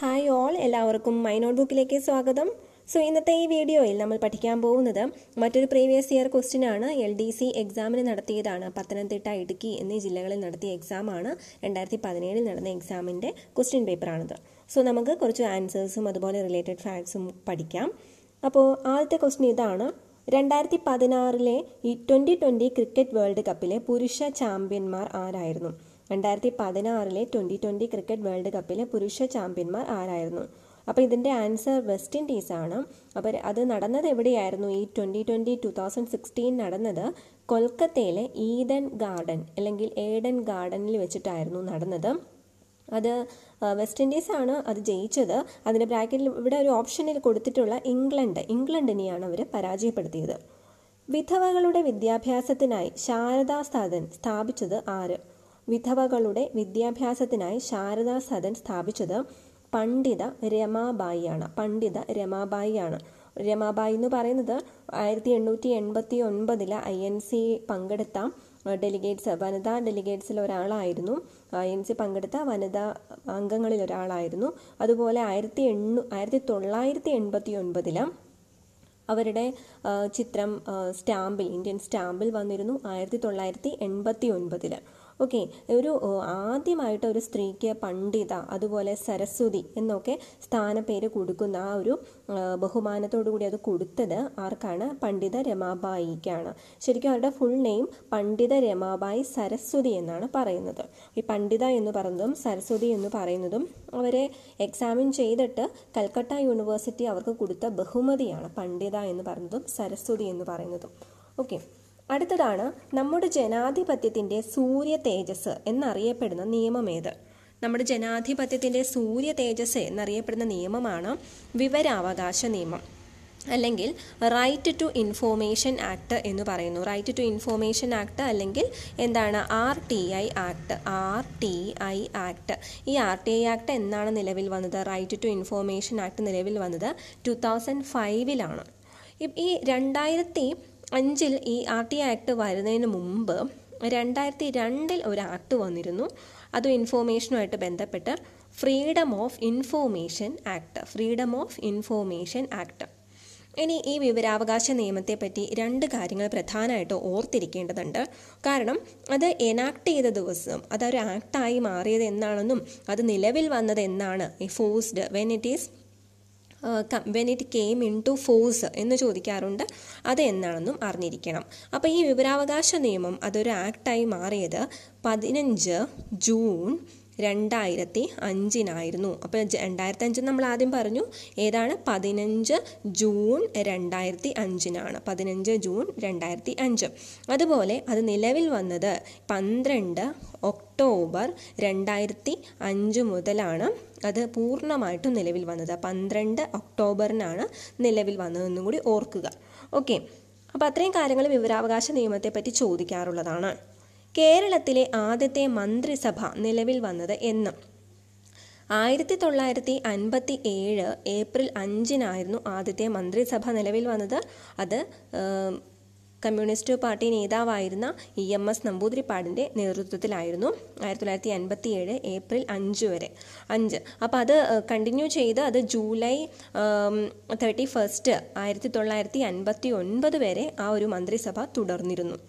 Hi all, എല്ലാവർക്കും my നോട്ട്ബുക്കിലേക്ക് സ്വാഗതം. ഇന്നത്തെ ഈ വീഡിയോയിൽ നമ്മൾ പഠിക്കാൻ പോകുന്നത് മറ്റൊരു പ്രീവിയസ് ഇയർ ക്വസ്റ്റ്യൻ ആണ്. LDC എക്സാമിന് നടത്തിയതാണ്. പത്തനംതിട്ട, ഇടുക്കി എന്നീ ജില്ലകളിൽ നടത്തിയ എക്സാമാണ്. 2017 നടന്ന എക്സാമിൻ്റെ ക്വസ്റ്റ്യൻ പേപ്പറാണിത്. നമുക്ക് കുറച്ച് ആൻസേഴ്സും അതുപോലെ റിലേറ്റഡ് ഫാക്ട്സും പഠിക്കാം. അപ്പോൾ ആദ്യത്തെ ക്വസ്റ്റ്യൻ ഇതാണ്: 2016 ഈ 2020 ക്രിക്കറ്റ് വേൾഡ് കപ്പിലെ പുരുഷ ചാമ്പ്യന്മാർ ആരായിരുന്നു? 2016 2020 ക്രിക്കറ്റ് വേൾഡ് കപ്പിലെ പുരുഷ ചാമ്പ്യന്മാർ ആരായിരുന്നു? അപ്പോൾ ഇതിൻ്റെ ആൻസർ വെസ്റ്റ് ഇൻഡീസ് ആണ്. അപ്പോൾ അത് നടന്നത് എവിടെയായിരുന്നു? ഈ 2016 നടന്നത് കൊൽക്കത്തയിലെ ഈഡൻ ഗാർഡൻ അല്ലെങ്കിൽ ഏഡൻ ഗാർഡനിൽ വെച്ചിട്ടായിരുന്നു നടന്നത്. അത് വെസ്റ്റ് ഇൻഡീസ് ആണ് അത് ജയിച്ചത്. അതിൻ്റെ ബ്രാക്കറ്റിൽ ഇവിടെ ഒരു ഓപ്ഷനിൽ കൊടുത്തിട്ടുള്ള ഇംഗ്ലണ്ടിനെയാണ് അവർ പരാജയപ്പെടുത്തിയത്. വിധവകളുടെ വിദ്യാഭ്യാസത്തിനായി ശാരദാ സദൻ സ്ഥാപിച്ചത് ആര്? വിധവകളുടെ വിദ്യാഭ്യാസത്തിനായി ശാരദാ സദൻ സ്ഥാപിച്ചത് പണ്ഡിത രമാബായിയാണ്. രമാബായി എന്ന് പറയുന്നത് 1889 INC പങ്കെടുത്ത വനിതാ ഡെലിഗേറ്റ്സിൽ ഒരാളായിരുന്നു. INC പങ്കെടുത്ത വനിതാ അംഗങ്ങളിൽ ഒരാളായിരുന്നു. അതുപോലെ 1989 അവരുടെ ചിത്രം ഇന്ത്യൻ സ്റ്റാമ്പിൽ വന്നിരുന്നു 1989. ഓക്കെ, ആദ്യമായിട്ട് ഒരു സ്ത്രീക്ക് പണ്ഡിത അതുപോലെ സരസ്വതി എന്നൊക്കെ സ്ഥാനപ്പേര് കൊടുക്കുന്ന ആ ഒരു ബഹുമാനത്തോടു കൂടി അത് കൊടുത്തത് ആർക്കാണ്? പണ്ഡിത രമാബായിക്കാണ്. ശരിക്കും അവരുടെ ഫുൾ നെയിം പണ്ഡിത രമാബായി സരസ്വതി എന്നാണ് പറയുന്നത്. ഈ പണ്ഡിത എന്ന് പറയുന്നതും സരസ്വതി എന്ന് പറയുന്നതും അവരെ എക്സാമിൻ ചെയ്തിട്ട് കൽക്കട്ട യൂണിവേഴ്സിറ്റി അവർക്ക് കൊടുത്ത ബഹുമതിയാണ്. പണ്ഡിത എന്ന് പറയുന്നതും സരസ്വതി എന്ന് പറയുന്നതും. ഓക്കെ, അടുത്തതാണ്: നമ്മുടെ ജനാധിപത്യത്തിൻ്റെ സൂര്യ തേജസ് എന്നറിയപ്പെടുന്ന നിയമം ഏത്? നമ്മുടെ ജനാധിപത്യത്തിൻ്റെ സൂര്യ തേജസ് എന്നറിയപ്പെടുന്ന നിയമമാണ് വിവരാവകാശ നിയമം, അല്ലെങ്കിൽ റൈറ്റ് ടു ഇൻഫോർമേഷൻ ആക്ട് എന്ന് പറയുന്നു. റൈറ്റ് ടു ഇൻഫോർമേഷൻ ആക്ട് അല്ലെങ്കിൽ എന്താണ്? RTI act. ഈ RTI ആക്ട് എന്നാണ് നിലവിൽ വന്നത്? റൈറ്റ് ടു ഇൻഫോർമേഷൻ ആക്ട് നിലവിൽ വന്നത് 2005 ഈ 2005 ഈ RTI ആക്ട് വരുന്നതിന് മുമ്പ് 2002 ഒരു ആക്ട് വന്നിരുന്നു. അതും ഇൻഫോർമേഷനുമായിട്ട് ബന്ധപ്പെട്ട് ഫ്രീഡം ഓഫ് ഇൻഫോർമേഷൻ ആക്ട്. ഇനി ഈ വിവരാവകാശ നിയമത്തെ പറ്റി 2 കാര്യങ്ങൾ പ്രധാനമായിട്ട് ഓർത്തിരിക്കേണ്ടതുണ്ട്. കാരണം അത് എനാക്ട് ചെയ്ത ദിവസം, അതൊരു ആക്ടായി മാറിയത് എന്നാണെന്നും അത് നിലവിൽ വന്നത് എന്നാണ്, forced when it came into force എന്ന് ചോദിക്കാറുണ്ട്. അത് എന്നാണെന്നും അറിഞ്ഞിരിക്കണം. അപ്പോൾ ഈ വിവരാവകാശ നിയമം അതൊരു ആക്ടായി മാറിയത് 15 ജൂൺ 2005 അപ്പോൾ 2005 നമ്മൾ ആദ്യം പറഞ്ഞു. ഏതാണ്? 15 ജൂൺ 2005 15 ജൂൺ 2005. അതുപോലെ അത് നിലവിൽ വന്നത് 12 ഒക്ടോബർ 2005 മുതലാണ് അത് പൂർണ്ണമായിട്ടും നിലവിൽ വന്നത്. 12 ഒക്ടോബറിനാണ് നിലവിൽ വന്നതെന്നും കൂടി ഓർക്കുക. ഓക്കെ, അപ്പോൾ അത്രയും കാര്യങ്ങൾ വിവരാവകാശ നിയമത്തെ പറ്റി ചോദിക്കാറുള്ളതാണ്. കേരളത്തിലെ ആദ്യത്തെ മന്ത്രിസഭ നിലവിൽ വന്നത് എന്ന്? 1957 ഏപ്രിൽ 5 ആദ്യത്തെ മന്ത്രിസഭ നിലവിൽ വന്നത്. അത് കമ്മ്യൂണിസ്റ്റ് പാർട്ടി നേതാവായിരുന്ന EMS നമ്പൂതിരിപ്പാടിൻ്റെ നേതൃത്വത്തിലായിരുന്നു. 1957 ഏപ്രിൽ 5 വരെ. അപ്പോൾ അത് കണ്ടിന്യൂ ചെയ്ത് അത് ജൂലൈ 31 1959 വരെ ആ ഒരു മന്ത്രിസഭ തുടർന്നിരുന്നു.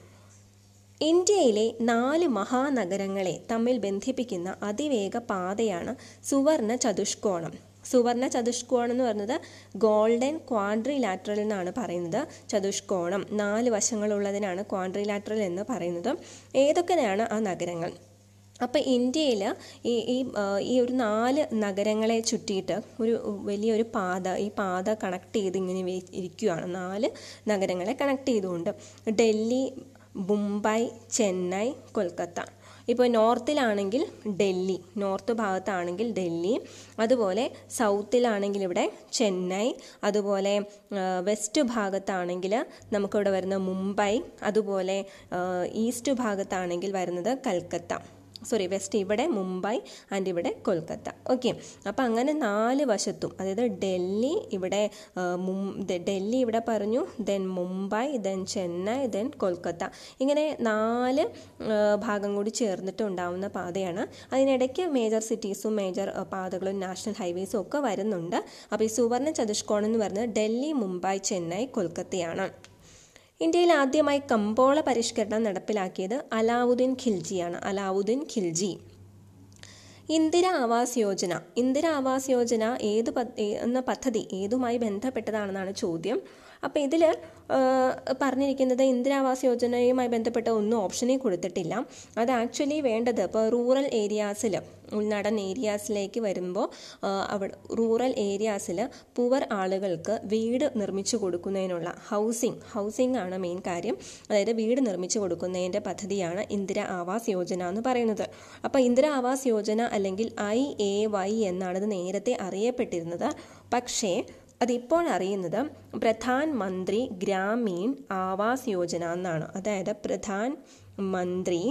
ഇന്ത്യയിലെ 4 മഹാനഗരങ്ങളെ തമ്മിൽ ബന്ധിപ്പിക്കുന്ന അതിവേഗ പാതയാണ് സുവർണ ചതുഷ്കോണം. സുവർണ ചതുഷ്കോണം എന്ന് പറയുന്നത് ഗോൾഡൻ ക്വാഡ്രിലാറ്ററൽ എന്നാണ് പറയുന്നത്. ചതുഷ്കോണം 4 വശങ്ങളുള്ളതിനാണ് ക്വാഡ്രിലാറ്ററൽ എന്ന് പറയുന്നത്. ഏതൊക്കെയാണ് ആ നഗരങ്ങൾ? അപ്പോൾ ഇന്ത്യയിൽ ഈ ഒരു 4 നഗരങ്ങളെ ചുറ്റിയിട്ട് ഒരു വലിയൊരു പാത, ഈ പാത കണക്ട് ചെയ്ത് ഇങ്ങനെ ഇരിക്കുകയാണ്. 4 നഗരങ്ങളെ കണക്ട് ചെയ്തുകൊണ്ട് ഡൽഹി, മുംബൈ, ചെന്നൈ, കൊൽക്കത്ത. ഇപ്പോൾ നോർത്തിലാണെങ്കിൽ ഡൽഹി, നോർത്ത് ഭാഗത്താണെങ്കിൽ ഡൽഹി, അതുപോലെ സൗത്തിലാണെങ്കിൽ ഇവിടെ ചെന്നൈ, അതുപോലെ വെസ്റ്റ് ഭാഗത്താണെങ്കിൽ നമുക്കിവിടെ വരുന്ന മുംബൈ, അതുപോലെ ഈസ്റ്റ് ഭാഗത്താണെങ്കിൽ വരുന്നത് കൽക്കത്ത. വെസ്റ്റ് ഇവിടെ മുംബൈ ആൻഡ് ഇവിടെ കൊൽക്കത്ത. ഓക്കെ, അപ്പോൾ അങ്ങനെ 4 വശത്തും, അതായത് ഡൽഹി ഇവിടെ പറഞ്ഞു, then Mumbai, then Chennai, then Kolkata, ഇങ്ങനെ 4 ഭാഗം കൂടി ചേർന്നിട്ട് ഉണ്ടാവുന്ന പാതയാണ്. അതിനിടയ്ക്ക് മേജർ സിറ്റീസും മേജർ പാതകളും നാഷണൽ ഹൈവേസും ഒക്കെ വരുന്നുണ്ട്. അപ്പോൾ ഈ സുവർണ്ണ ചതുഷ്കോണം എന്ന് പറയുന്നത് ഡൽഹി, മുംബൈ, ചെന്നൈ, കൊൽക്കത്തയാണ്. ഇന്ത്യയിൽ ആദ്യമായി കമ്പോള പരിഷ്കരണം നടപ്പിലാക്കിയത് അലാവുദ്ദീൻ ഖിൽജിയാണ്. അലാവുദ്ദീൻ ഖിൽജി. ഇന്ദിര ആവാസ് യോജന എന്ന പദ്ധതി ഏതുമായി ബന്ധപ്പെട്ടതാണെന്നാണ് ചോദ്യം. അപ്പോൾ ഇതിൽ പറഞ്ഞിരിക്കുന്നത് ഇന്ദിര ആവാസ് യോജനയുമായി ബന്ധപ്പെട്ട ഒന്നും ഓപ്ഷനിൽ കൊടുത്തിട്ടില്ല. അത് ആക്ച്വലി വേണ്ടത് ഇപ്പോൾ റൂറൽ ഏരിയാസിൽ, ഉൾനാടൻ ഏരിയാസിലേക്ക് വരുമ്പോൾ റൂറൽ ഏരിയാസിൽ പുവർ ആളുകൾക്ക് വീട് നിർമ്മിച്ചു കൊടുക്കുന്നതിനുള്ള ഹൗസിംഗ് ആണ് മെയിൻ കാര്യം. അതായത് വീട് നിർമ്മിച്ചു കൊടുക്കുന്നതിൻ്റെ പദ്ധതിയാണ് ഇന്ദിര ആവാസ് യോജന എന്ന് പറയുന്നത്. അപ്പോൾ ഇന്ദിര ആവാസ് യോജന അല്ലെങ്കിൽ IAY എന്നാണ് ഇത് നേരത്തെ അറിയപ്പെട്ടിരുന്നത്. പക്ഷേ അതിപ്പോൾ അറിയുന്നത് പ്രധാൻ മന്ത്രി ഗ്രാമീൺ ആവാസ് യോജന എന്നാണ്. അതായത് പ്രധാൻ മന്ത്രി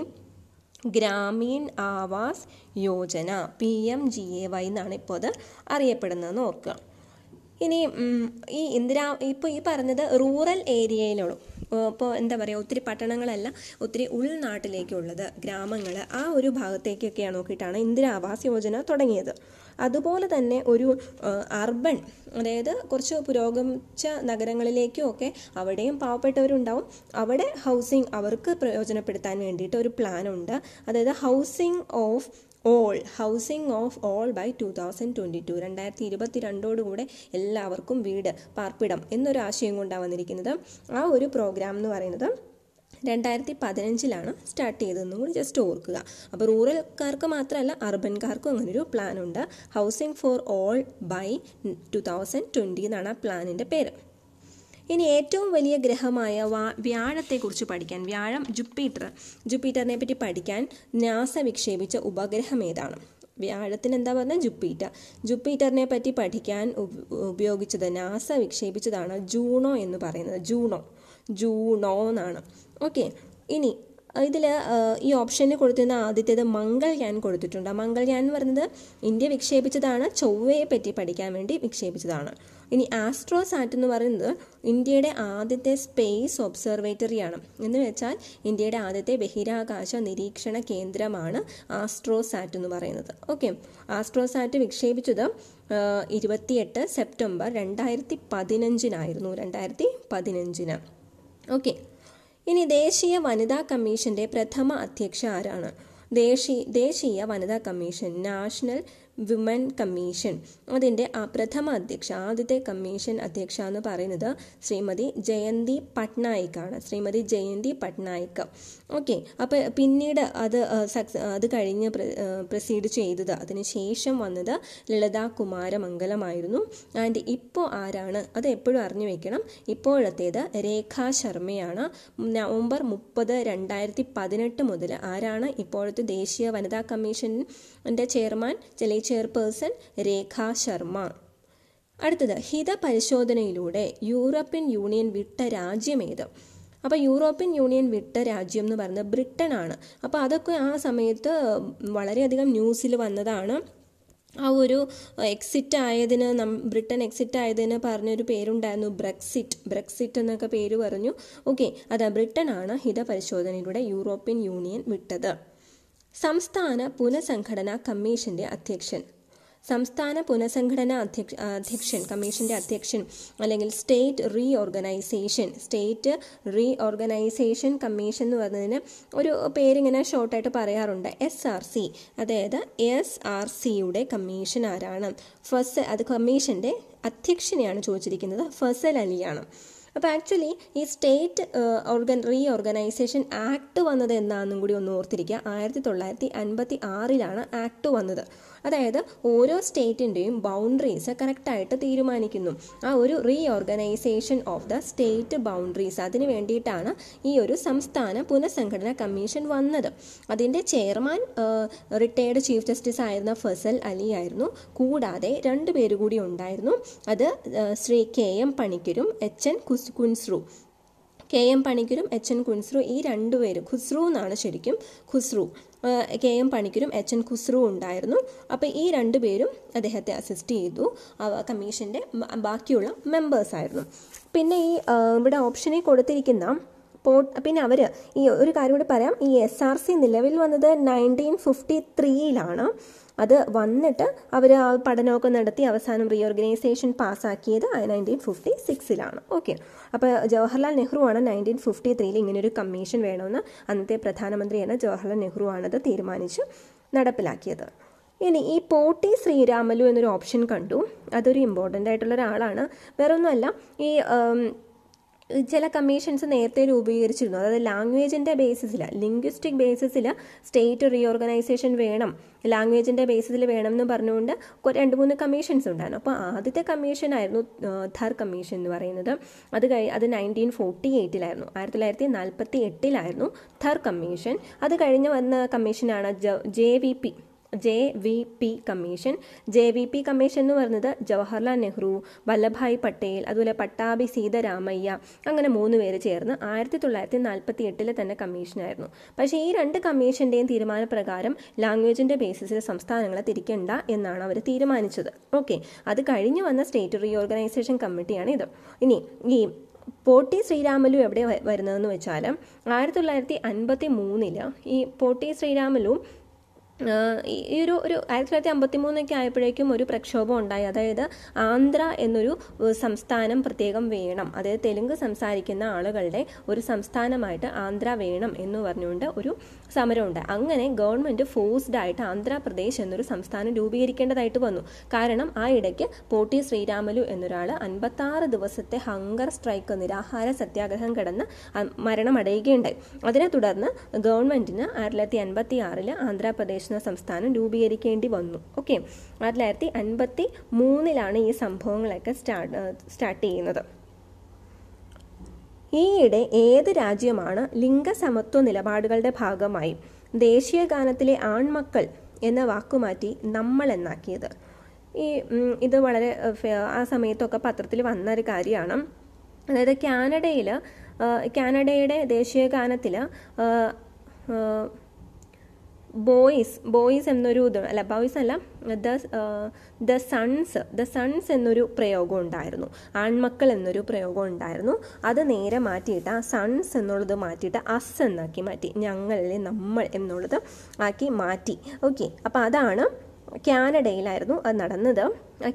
ഗ്രാമീൺ ആവാസ് യോജന PMGAY എന്നാണ് ഇപ്പോൾ അത് അറിയപ്പെടുന്നതെന്ന് ഓർക്കുക. ഇനി ഇപ്പോൾ ഈ പറഞ്ഞത് റൂറൽ ഏരിയയിലുള്ളൂ. ഇപ്പോൾ എന്താ പറയുക, ഒത്തിരി പട്ടണങ്ങളല്ല, ഒത്തിരി ഉൾനാട്ടിലേക്കുള്ളത്, ഗ്രാമങ്ങൾ, ആ ഒരു ഭാഗത്തേക്കൊക്കെയാണ് നോക്കിയിട്ടാണ് ഇന്ദിര ആവാസ് യോജന തുടങ്ങിയത്. അതുപോലെ തന്നെ ഒരു അർബൻ, അതായത് കുറച്ച് പുരോഗമിച്ച നഗരങ്ങളിലേക്കും ഒക്കെ അവിടെയും പാവപ്പെട്ടവരുണ്ടാവും. അവിടെ അവർക്ക് പ്രയോജനപ്പെടുത്താൻ വേണ്ടിയിട്ട് ഒരു പ്ലാനുണ്ട്. അതായത് ഹൗസിംഗ് ഓഫ് ഓൾ ബൈ 2022 2022 എല്ലാവർക്കും വീട്, പാർപ്പിടം എന്നൊരു ആശയം കൊണ്ടാണ് വന്നിരിക്കുന്നത്. ആ ഒരു പ്രോഗ്രാം എന്ന് പറയുന്നത് 2015 സ്റ്റാർട്ട് ചെയ്തതെന്നും കൂടി ജസ്റ്റ് ഓർക്കുക. അപ്പോൾ റൂറൽക്കാർക്ക് മാത്രമല്ല അർബൻകാർക്കും അങ്ങനൊരു പ്ലാനുണ്ട്. ഹൗസിംഗ് ഫോർ ഓൾ ബൈ 2020 എന്നാണ് ആ പ്ലാനിൻ്റെ പേര്. ഇനി ഏറ്റവും വലിയ ഗ്രഹമായ വ്യാഴത്തെക്കുറിച്ച് പഠിക്കാൻ, ജുപ്പിറ്ററിനെ പറ്റി പഠിക്കാൻ നാസ വിക്ഷേപിച്ച ഉപഗ്രഹം ഏതാണ്? വ്യാഴത്തിന് എന്താ പറഞ്ഞാൽ ജുപ്പിറ്ററിനെ പറ്റി പഠിക്കാൻ ഉപയോഗിച്ചത്, നാസ വിക്ഷേപിച്ചതാണ് ജൂണോ എന്ന് പറയുന്നത്. ജൂണോ എന്നാണ്. ഓക്കെ, ഇനി ഇതിൽ ഈ ഓപ്ഷന് കൊടുത്തിരുന്ന ആദ്യത്തേത് മംഗൾയാൻ കൊടുത്തിട്ടുണ്ട്. മംഗൾയാൻ എന്ന് പറയുന്നത് ഇന്ത്യ വിക്ഷേപിച്ചതാണ്, ചൊവ്വയെ പറ്റി പഠിക്കാൻ വേണ്ടി വിക്ഷേപിച്ചതാണ്. ഇനി ആസ്ട്രോസാറ്റ് എന്ന് പറയുന്നത് ഇന്ത്യയുടെ ആദ്യത്തെ സ്പേസ് ഒബ്സർവേറ്ററിയാണ്. എന്ന് വെച്ചാൽ ഇന്ത്യയുടെ ആദ്യത്തെ ബഹിരാകാശ നിരീക്ഷണ കേന്ദ്രമാണ് ആസ്ട്രോസാറ്റ് എന്ന് പറയുന്നത്. ഓക്കെ, ആസ്ട്രോസാറ്റ് വിക്ഷേപിച്ചത് 28 സെപ്റ്റംബർ 2015 2015. ഓക്കെ, ഇനി ദേശീയ വനിതാ കമ്മീഷന്റെ പ്രഥമ അധ്യക്ഷ ആരാണ്? ദേശീയ വനിതാ കമ്മീഷൻ, നാഷണൽ വിമൻ കമ്മീഷൻ, അതിൻ്റെ പ്രഥമ അധ്യക്ഷ, ആദ്യത്തെ കമ്മീഷൻ അധ്യക്ഷ എന്ന് പറയുന്നത് ശ്രീമതി ജയന്തി പട്നായിക്. ഓക്കെ, അപ്പോൾ പിന്നീട് അത് കഴിഞ്ഞ് പ്രൊസീഡ് ചെയ്തത്, അതിനുശേഷം വന്നത് ലളിതാ കുമാരമംഗലമായിരുന്നു. ആൻഡ് ഇപ്പോൾ ആരാണ്, അത് എപ്പോഴും അറിഞ്ഞു വെക്കണം, ഇപ്പോഴത്തേത് രേഖാ ശർമ്മയാണ്. നവംബർ 30, 2018 മുതൽ ആരാണ് ഇപ്പോഴത്തെ ദേശീയ വനിതാ കമ്മീഷൻ്റെ ചെയർപേഴ്സൺ? രേഖാ ശർമ്മ. അടുത്തത്, ഹിതപരിശോധനയിലൂടെ യൂറോപ്യൻ യൂണിയൻ വിട്ട രാജ്യമേത്? അപ്പോൾ യൂറോപ്യൻ യൂണിയൻ വിട്ട രാജ്യം എന്ന് പറയുന്നത് ബ്രിട്ടൻ ആണ്. അപ്പോൾ അതൊക്കെ ആ സമയത്ത് വളരെയധികം ന്യൂസിൽ വന്നതാണ്. ആ ഒരു ബ്രിട്ടൻ എക്സിറ്റ് ആയതിന് പറഞ്ഞൊരു പേരുണ്ടായിരുന്നു, ബ്രെക്സിറ്റ് എന്നൊക്കെ പേര് പറഞ്ഞു. ഓക്കെ, അതാ ബ്രിട്ടനാണ് ഹിതപരിശോധനയിലൂടെ യൂറോപ്യൻ യൂണിയൻ വിട്ടത്. സംസ്ഥാന പുനഃസംഘടനാ കമ്മീഷന്റെ അധ്യക്ഷൻ കമ്മീഷന്റെ അധ്യക്ഷൻ അല്ലെങ്കിൽ സ്റ്റേറ്റ് റീഓർഗനൈസേഷൻ കമ്മീഷൻ എന്ന് പറയുന്നതിന് ഒരു പേരിങ്ങനെ ഷോർട്ടായിട്ട് പറയാറുണ്ട്, SRC. അതായത് SRCയുടെ കമ്മീഷൻ ആരാണ്? കമ്മീഷന്റെ അധ്യക്ഷനെയാണ് ചോദിച്ചിരിക്കുന്നത്, ഫസൽ അലിയാണ്. അപ്പോൾ ആക്ച്വലി ഈ സ്റ്റേറ്റ് റീഓർഗനൈസേഷൻ ആക്ട് വന്നത് എന്നാന്നും കൂടി ഒന്ന് ഓർത്തിരിക്കുക. 1956 ആക്ട് വന്നത്. അതായത് ഓരോ സ്റ്റേറ്റിൻ്റെയും ബൗണ്ടറീസ് കറക്റ്റായിട്ട് തീരുമാനിക്കുന്നു. ആ ഒരു reorganisation of the state boundaries, അതിന് വേണ്ടിയിട്ടാണ് ഈ ഒരു സംസ്ഥാന പുനഃസംഘടനാ കമ്മീഷൻ വന്നത്. അതിൻ്റെ ചെയർമാൻ റിട്ടയർഡ് ചീഫ് ജസ്റ്റിസ് ആയിരുന്ന ഫസൽ അലി ആയിരുന്നു. കൂടാതെ 2 പേര് കൂടി ഉണ്ടായിരുന്നു. അത് Shri KM പണിക്കരും HN Kunzru. KM പണിക്കരും HN Khusrau, ഈ രണ്ടുപേരും, ഖുസ്രു എന്നാണ് ശരിക്കും, ഖുസ്രു, KM പണിക്കരും HN ഖുസ്രു ഉണ്ടായിരുന്നു. അപ്പോൾ ഈ രണ്ടുപേരും അദ്ദേഹത്തെ അസിസ്റ്റ് ചെയ്തു, കമ്മീഷൻ്റെ ബാക്കിയുള്ള മെമ്പേഴ്സായിരുന്നു. പിന്നെ ഈ ഇവിടെ ഓപ്ഷനിൽ കൊടുത്തിരിക്കുന്ന പിന്നെ അവർ ഈ ഒരു കാര്യം കൂടി പറയാം, ഈ SRC നിലവിൽ വന്നത് 1953 അത് വന്നിട്ട് അവർ ആ പഠനമൊക്കെ നടത്തി അവസാനം റീഓർഗനൈസേഷൻ പാസ്സാക്കിയത് 1956 ഓക്കെ. അപ്പോൾ ജവഹർലാൽ നെഹ്റു ആണ് 1953 ഇങ്ങനൊരു കമ്മീഷൻ വേണമെന്ന്, അന്നത്തെ പ്രധാനമന്ത്രിയാണ് ജവഹർലാൽ നെഹ്റു ആണത് തീരുമാനിച്ച് നടപ്പിലാക്കിയത്. ഇനി ഈ പോട്ടി ശ്രീരാമലു എന്നൊരു ഓപ്ഷൻ കണ്ടു, അതൊരു ഇമ്പോർട്ടൻ്റ് ആയിട്ടുള്ള ഒരാളാണ്. വേറൊന്നുമല്ല, ഈ ചില കമ്മീഷൻസ് നേരത്തെ രൂപീകരിച്ചിരുന്നു, അതായത് ലാംഗ്വേജിൻ്റെ ബേസിസിൽ, ലിംഗ്വിസ്റ്റിക് ബേസിസിൽ സ്റ്റേറ്റ് റീഓർഗനൈസേഷൻ വേണം, ലാംഗ്വേജിൻ്റെ ബേസിസിൽ വേണം എന്ന് പറഞ്ഞുകൊണ്ട് 2-3 കമ്മീഷൻസ് ഉണ്ടായിരുന്നു. അപ്പോൾ ആദ്യത്തെ കമ്മീഷനായിരുന്നു ധർ കമ്മീഷൻ എന്ന് പറയുന്നത്. അത് 1948 1948 ധർ കമ്മീഷൻ. അത് കഴിഞ്ഞ് വന്ന കമ്മീഷനാണ് JVP കമ്മീഷൻ. JVP കമ്മീഷൻ എന്ന് പറയുന്നത് ജവഹർലാൽ നെഹ്റു, വല്ലഭായ് പട്ടേൽ, അതുപോലെ പട്ടാഭി സീതാരാമയ്യ, അങ്ങനെ 3 പേര് ചേർന്ന് 1948 തന്നെ കമ്മീഷനായിരുന്നു. പക്ഷേ ഈ 2 കമ്മീഷൻ്റെയും തീരുമാനപ്രകാരം ലാംഗ്വേജിൻ്റെ ബേസിസിൽ സംസ്ഥാനങ്ങളെ തിരിക്കേണ്ട എന്നാണ് അവർ തീരുമാനിച്ചത്. ഓക്കെ, അത് കഴിഞ്ഞ് വന്ന സ്റ്റേറ്റ് റീഓർഗനൈസേഷൻ കമ്മിറ്റിയാണ് ഇത്. ഇനി ഈ പോട്ടി ശ്രീരാമലു എവിടെ വരുന്നതെന്ന് വെച്ചാൽ 1953 ഈ പോട്ടി ശ്രീരാമലു ഈ ഒരു 1953 ആയപ്പോഴേക്കും ഒരു പ്രക്ഷോഭം ഉണ്ടായി. അതായത് ആന്ധ്ര എന്നൊരു സംസ്ഥാനം പ്രത്യേകം വേണം, അതായത് തെലുങ്ക് സംസാരിക്കുന്ന ആളുകളുടെ ഒരു സംസ്ഥാനമായിട്ട് ആന്ധ്ര വേണം എന്ന് പറഞ്ഞുകൊണ്ട് ഒരു സമരം ഉണ്ടായി. അങ്ങനെ ഗവൺമെൻറ് ഫോഴ്സ്ഡ് ആയിട്ട് ആന്ധ്രാപ്രദേശ് എന്നൊരു സംസ്ഥാനം രൂപീകരിക്കേണ്ടതായിട്ട് വന്നു. കാരണം ആ ഇടയ്ക്ക് പോട്ടി ശ്രീരാമലു എന്നൊരാൾ 56 ദിവസത്തെ ഹങ്കർ സ്ട്രൈക്ക്, നിരാഹാര സത്യാഗ്രഹം കിടന്ന് മരണമടയുകയുണ്ടായി. അതിനെ തുടർന്ന് ഗവൺമെൻറ്റിന് 1956 ആന്ധ്രാപ്രദേശ് സംസ്ഥാനം രൂപീകരിക്കേണ്ടി വന്നു. ഓക്കെ, 1953 ഈ സംഭവങ്ങളൊക്കെ സ്റ്റാർട്ട് ചെയ്യുന്നത്. ഈയിടെ ഏത് രാജ്യമാണ് ലിംഗസമത്വ നിലപാടുകളുടെ ഭാഗമായി ദേശീയ ഗാനത്തിലെ ആൺമക്കൾ എന്ന വാക്കുമാറ്റി നമ്മൾ എന്നാക്കിയത്? ഇത് വളരെ ആ സമയത്തൊക്കെ പത്രത്തിൽ വന്ന ഒരു കാര്യമാണ്. അതായത് കാനഡയുടെ ദേശീയ ഗാനത്തിൽ ബോയ്സ് എന്നൊരു ബോയ്സ് അല്ല, ദ സൺസ് എന്നൊരു പ്രയോഗം ഉണ്ടായിരുന്നു, ആൺമക്കൾ എന്നൊരു പ്രയോഗം ഉണ്ടായിരുന്നു. അത് നേരെ മാറ്റിയിട്ട് ആ സൺസ് എന്നുള്ളത് മാറ്റിയിട്ട് അസ് എന്നാക്കി മാറ്റി, ഞങ്ങളിലെ നമ്മൾ എന്നുള്ളത് ആക്കി മാറ്റി. ഓക്കെ, അപ്പോൾ അതാണ് കാനഡയിലായിരുന്നു അത് നടന്നത്.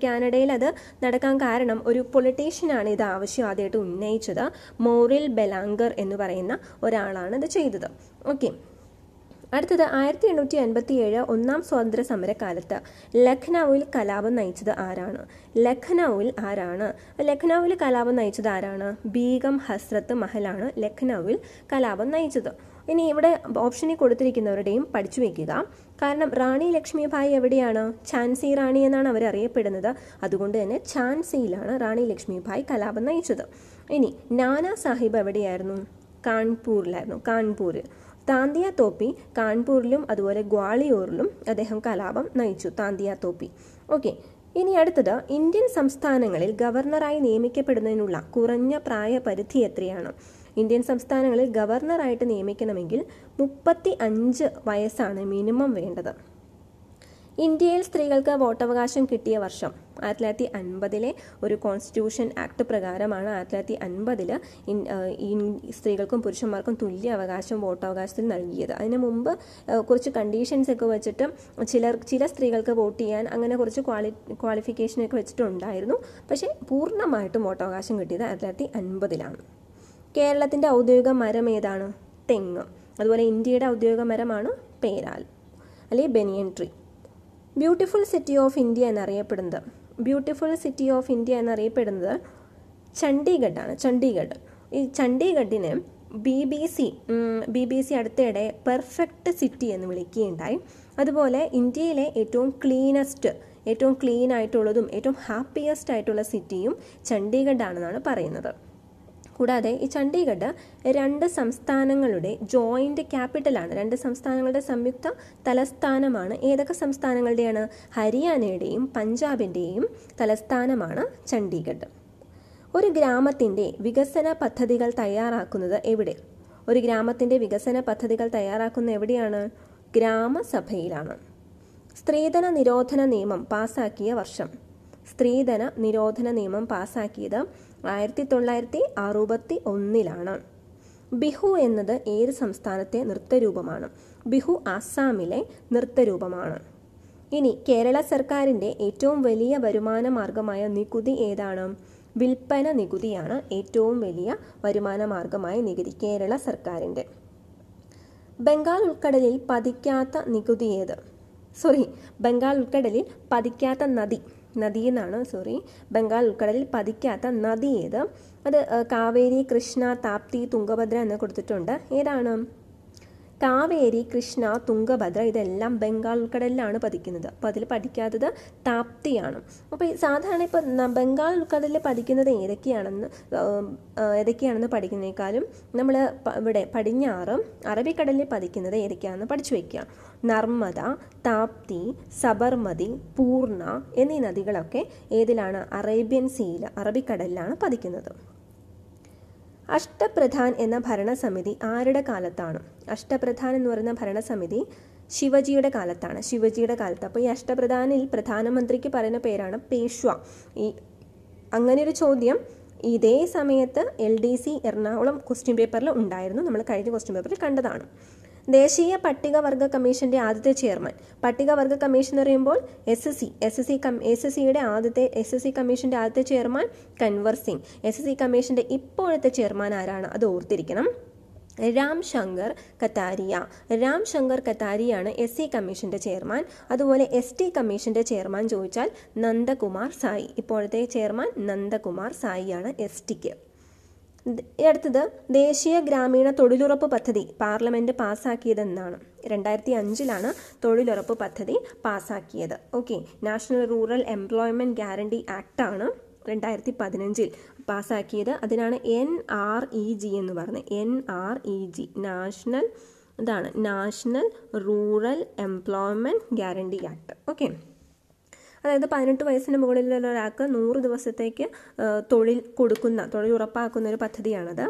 കാനഡയിൽ അത് നടക്കാൻ കാരണം ഒരു പൊളിറ്റീഷ്യനാണ് ഇത് ആവശ്യം ആദ്യമായിട്ട് ഉന്നയിച്ചത്. മോറിൽ ബെലാങ്കർ എന്ന് പറയുന്ന ഒരാളാണ് ഇത് ചെയ്തത്. ഓക്കെ, അടുത്തത് 1857 ഒന്നാം സ്വാതന്ത്ര്യ സമരകാലത്ത് ലഖ്നൌവിൽ കലാപം നയിച്ചത് ആരാണ്? ലഖ്നൌവിൽ കലാപം നയിച്ചത് ആരാണ്? ബീഗം ഹസ്രത്ത് മഹലാണ് ലഖ്നൌവിൽ കലാപം നയിച്ചത്. ഇനി ഇവിടെ ഓപ്ഷനിൽ കൊടുത്തിരിക്കുന്നവരുടെയും പഠിച്ചു വെക്കുക. കാരണം റാണി ലക്ഷ്മിഭായ് എവിടെയാണ്? ഝാൻസി റാണി എന്നാണ് അവർ അറിയപ്പെടുന്നത്. അതുകൊണ്ട് തന്നെ ഝാൻസിയിലാണ് റാണി ലക്ഷ്മിഭായ് കലാപം നയിച്ചത്. ഇനി നാനാ സാഹിബ് എവിടെയായിരുന്നു? കാൺപൂരിൽ. താന്തിയ തോപ്പി കാൺപൂരിലും അതുപോലെ ഗ്വാളിയോറിലും അദ്ദേഹം കലാപം നയിച്ചു, താന്തിയ തോപ്പി. ഓക്കെ, ഇനി അടുത്തത് ഇന്ത്യൻ സംസ്ഥാനങ്ങളിൽ ഗവർണറായി നിയമിക്കപ്പെടുന്നതിനുള്ള കുറഞ്ഞ പ്രായപരിധി എത്രയാണ്? ഇന്ത്യൻ സംസ്ഥാനങ്ങളിൽ ഗവർണറായിട്ട് നിയമിക്കണമെങ്കിൽ 35 വയസ്സാണ് മിനിമം വേണ്ടത്. ഇന്ത്യയിൽ സ്ത്രീകൾക്ക് വോട്ടവകാശം കിട്ടിയ വർഷം 1950 ഒരു കോൺസ്റ്റിറ്റ്യൂഷൻ ആക്ട് പ്രകാരമാണ് 1950 സ്ത്രീകൾക്കും പുരുഷന്മാർക്കും തുല്യ അവകാശം വോട്ടവകാശത്തിൽ നൽകിയത്. അതിന് മുമ്പ് കുറച്ച് കണ്ടീഷൻസ് ഒക്കെ വെച്ചിട്ട് ചില സ്ത്രീകൾക്ക് വോട്ട് ചെയ്യാൻ അങ്ങനെ കുറച്ച് ക്വാളിഫിക്കേഷനൊക്കെ വെച്ചിട്ടുണ്ടായിരുന്നു. പക്ഷേ പൂർണ്ണമായിട്ടും വോട്ടവകാശം കിട്ടിയത് 1950. കേരളത്തിൻ്റെ ഔദ്യോഗിക മരം ഏതാണ്? തെങ്ങ്. അതുപോലെ ഇന്ത്യയുടെ ഔദ്യോഗിക മരമാണ് പേരാൽ അല്ലെങ്കിൽ ബനിയൻ tree. Beautiful city of India എന്നറിയപ്പെടുന്നത് ചണ്ഡീഗഡാണ്. ഈ ചണ്ഡീഗഡിനെ BBC അടുത്തിടെ പെർഫെക്റ്റ് സിറ്റി എന്ന് വിളിക്കുകയുണ്ടായി. അതുപോലെ ഇന്ത്യയിലെ ഏറ്റവും ക്ലീൻ ആയിട്ടുള്ളതും ഏറ്റവും ഹാപ്പിയസ്റ്റ് ആയിട്ടുള്ള സിറ്റിയും ചണ്ഡീഗഡാണെന്നാണ് പറയുന്നത്. കൂടാതെ ഈ ചണ്ഡീഗഡ് 2 സംസ്ഥാനങ്ങളുടെ ജോയിന്റ് ക്യാപിറ്റലാണ്, 2 സംസ്ഥാനങ്ങളുടെ സംയുക്ത തലസ്ഥാനമാണ്. ഏതൊക്കെ സംസ്ഥാനങ്ങളുടെയാണ്? ഹരിയാനയുടെയും പഞ്ചാബിൻ്റെയും തലസ്ഥാനമാണ് ചണ്ഡീഗഡ്. ഒരു ഗ്രാമത്തിൻ്റെ വികസന പദ്ധതികൾ തയ്യാറാക്കുന്നത് എവിടെ? ഒരു ഗ്രാമത്തിൻ്റെ വികസന പദ്ധതികൾ തയ്യാറാക്കുന്നത് എവിടെയാണ്? ഗ്രാമസഭയിലാണ്. സ്ത്രീധന നിരോധന നിയമം പാസാക്കിയ വർഷം? സ്ത്രീധന നിരോധന നിയമം പാസാക്കിയത് 1961 ബിഹു എന്നത് ഏത് സംസ്ഥാനത്തെ നൃത്തരൂപമാണ്? ബിഹു ആസാമിലെ നൃത്തരൂപമാണ്. ഇനി കേരള സർക്കാരിൻ്റെ ഏറ്റവും വലിയ വരുമാന മാർഗമായ നികുതി ഏതാണ്? വിൽപ്പന നികുതിയാണ് ഏറ്റവും വലിയ വരുമാന മാർഗമായ നികുതി കേരള സർക്കാരിൻ്റെ. ബംഗാൾ ഉൾക്കടലിൽ പതിക്കാത്ത നികുതി ഏത്? ബംഗാൾ ഉൾക്കടലിൽ പതിക്കാത്ത നദി എന്നാണ് ബംഗാൾ ഉൾക്കടലിൽ പതിക്കാത്ത നദി ഏത്? അത് കാവേരി, കൃഷ്ണ, താപ്തി, തുംഗഭദ്ര എന്ന് കൊടുത്തിട്ടുണ്ട്. ഏതാണ്? കാവേരി, കൃഷ്ണ, തുംഗഭദ്ര ഇതെല്ലാം ബംഗാൾ ഉൾക്കടലിലാണ് പതിക്കുന്നത്. അപ്പോൾ അതിൽ പതിക്കാത്തത് താപ്തിയാണ്. അപ്പോൾ സാധാരണ ഇപ്പോൾ ബംഗാൾ ഉൾക്കടലിൽ പതിക്കുന്നത് ഏതൊക്കെയാണെന്ന് പഠിക്കുന്നതിനേക്കാളും നമ്മൾ ഇവിടെ പടിഞ്ഞാറ് അറബിക്കടലിൽ പതിക്കുന്നത് ഏതൊക്കെയാണെന്ന് പഠിച്ചു വയ്ക്കുക. നർമ്മദ, താപ്തി, സബർമതി, പൂർണ്ണ എന്നീ നദികളൊക്കെ ഏതിലാണ്? അറേബ്യൻ സീയിൽ അറബിക്കടലിലാണ് പതിക്കുന്നത്. അഷ്ടപ്രധാൻ എന്ന ഭരണസമിതി ആരുടെ കാലത്താണ്? അഷ്ടപ്രധാൻ എന്ന് പറയുന്ന ഭരണസമിതി ശിവജിയുടെ കാലത്താണ്. അപ്പോൾ ഈ അഷ്ടപ്രധാനിൽ പ്രധാനമന്ത്രിക്ക് പറയുന്ന പേരാണ് പേഷ്വ. അങ്ങനെ ഒരു ചോദ്യം ഇതേ സമയത്ത് LDC എറണാകുളം ക്വസ്റ്റ്യൻ പേപ്പറിൽ ഉണ്ടായിരുന്നു. നമ്മൾ കഴിഞ്ഞ ക്വസ്റ്റ്യൻ പേപ്പറിൽ കണ്ടതാണ്. ദേശീയ പട്ടികവർഗ കമ്മീഷന്റെ ആദ്യത്തെ ചെയർമാൻ? പട്ടികവർഗ കമ്മീഷൻ എന്ന് പറയുമ്പോൾ SSC കമ്മീഷന്റെ ആദ്യത്തെ ചെയർമാൻ കൻവർ സിംഗ്. SSC കമ്മീഷന്റെ ഇപ്പോഴത്തെ ചെയർമാൻ ആരാണ്? അത് ഓർത്തിരിക്കണം. രാം ശങ്കർ കത്താരിയാണ് SC കമ്മീഷന്റെ ചെയർമാൻ. അതുപോലെ ST കമ്മീഷന്റെ ചെയർമാൻ ചോദിച്ചാൽ നന്ദകുമാർ സായി. ഇപ്പോഴത്തെ ചെയർമാൻ നന്ദകുമാർ സായിയാണ് STക്ക്. അടുത്തത് ദേശീയ ഗ്രാമീണ തൊഴിലുറപ്പ് പദ്ധതി പാർലമെന്റ് പാസ്സാക്കിയതെന്നാണ്? 2005 തൊഴിലുറപ്പ് പദ്ധതി പാസ്സാക്കിയത്. National rural employment guarantee act ആണ് 2015 പാസ്സാക്കിയത്. അതിനാണ് NREG എന്ന് പറഞ്ഞത്. NREG national rural employment guarantee act. അതായത് 18 വയസ്സിന് മുകളിലുള്ള ഒരാൾക്ക് 100 ദിവസത്തേക്ക് തൊഴിൽ ഉറപ്പാക്കുന്ന ഒരു പദ്ധതിയാണത്.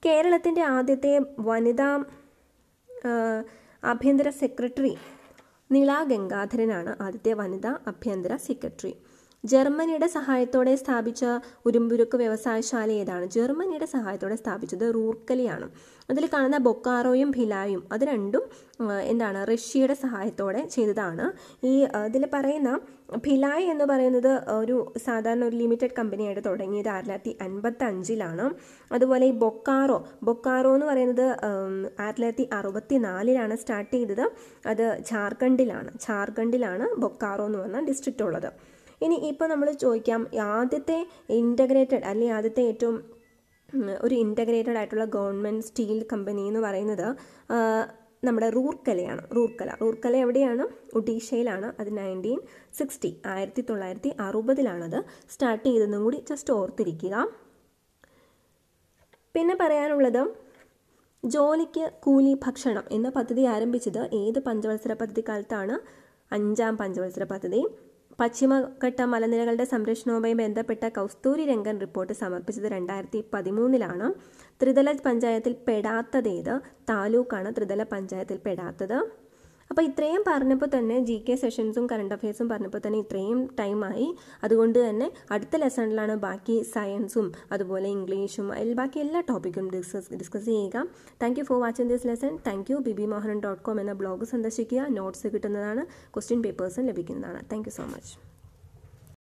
കേരളത്തിൻ്റെ ആദ്യത്തെ വനിതാ ആഭ്യന്തര സെക്രട്ടറി നിള ഗംഗാധരനാണ് ആദ്യത്തെ വനിതാ ആഭ്യന്തര സെക്രട്ടറി. ജർമ്മനിയുടെ സഹായത്തോടെ സ്ഥാപിച്ച ഉരുമ്പുരുക്ക് വ്യവസായശാല ഏതാണ്? ജർമ്മനിയുടെ സഹായത്തോടെ സ്ഥാപിച്ചത് റൂർക്കലയാണ്. അതിൽ കാണുന്ന ബൊക്കാറോയും ഭിലായും അത് രണ്ടും റഷ്യയുടെ സഹായത്തോടെ ചെയ്തതാണ്. ഇതിൽ പറയുന്ന ഭിലായ് എന്ന് പറയുന്നത് ഒരു ലിമിറ്റഡ് കമ്പനിയായിട്ട് തുടങ്ങിയത് 1955. അതുപോലെ ഈ ബൊക്കാറോ എന്ന് പറയുന്നത് 1964 സ്റ്റാർട്ട് ചെയ്തത്. അത് ഝാർഖണ്ഡിലാണ് ബൊക്കാറോ എന്ന് പറഞ്ഞ ഡിസ്ട്രിക്റ്റ് ഉള്ളത്. ഇനി ഇപ്പോൾ നമ്മൾ ചോദിക്കാം, ആദ്യത്തെ ഇൻ്റഗ്രേറ്റഡ് അല്ലെങ്കിൽ ആദ്യത്തെ ഏറ്റവും ഒരു ഇൻ്റഗ്രേറ്റഡ് ആയിട്ടുള്ള ഗവൺമെൻറ് സ്റ്റീൽ കമ്പനി എന്ന് പറയുന്നത് നമ്മുടെ റൂർക്കലയാണ്. റൂർക്കല എവിടെയാണ്? ഒഡീഷയിലാണ്. അത് 1960 സ്റ്റാർട്ട് ചെയ്തതെന്നും കൂടി ജസ്റ്റ് ഓർത്തിരിക്കുക. പിന്നെ പറയാനുള്ളത്, ജോലിക്ക് കൂലി ഭക്ഷണം എന്ന പദ്ധതി ആരംഭിച്ചത് ഏത് പഞ്ചവത്സര പദ്ധതി കാലത്താണ്? 5ാം പഞ്ചവത്സര പദ്ധതി. പശ്ചിമഘട്ട മലനിരകളുടെ സംരക്ഷണവുമായി ബന്ധപ്പെട്ട കൗസ്തൂരി രംഗൻ റിപ്പോർട്ട് സമർപ്പിച്ചത് 2013. ത്രിതല പഞ്ചായത്തിൽ പെടാത്തത് ഏത് താലൂക്കാണ്? ത്രിതല പഞ്ചായത്തിൽ പെടാത്തത്. അപ്പോൾ ഇത്രയും പറഞ്ഞപ്പോൾ തന്നെ GK സെഷൻസും കറണ്ട് അഫെയർസും പറഞ്ഞപ്പോൾ തന്നെ ഇത്രയും ടൈമായി. അതുകൊണ്ട് തന്നെ അടുത്ത ലെസണിലാണ് ബാക്കി സയൻസും അതുപോലെ ഇംഗ്ലീഷും ബാക്കി എല്ലാ ടോപ്പിക്കും ഡിസ്കസ് ചെയ്യുക. Thank you for watching this lesson. Thank you. bbmohanan.com എന്ന ബ്ലോഗ് സന്ദർശിക്കുക. നോട്ട്സ് കിട്ടുന്നതാണ്, ക്വസ്റ്റ്യൻ പേപ്പേഴ്സും ലഭിക്കുന്നതാണ്. Thank you so much.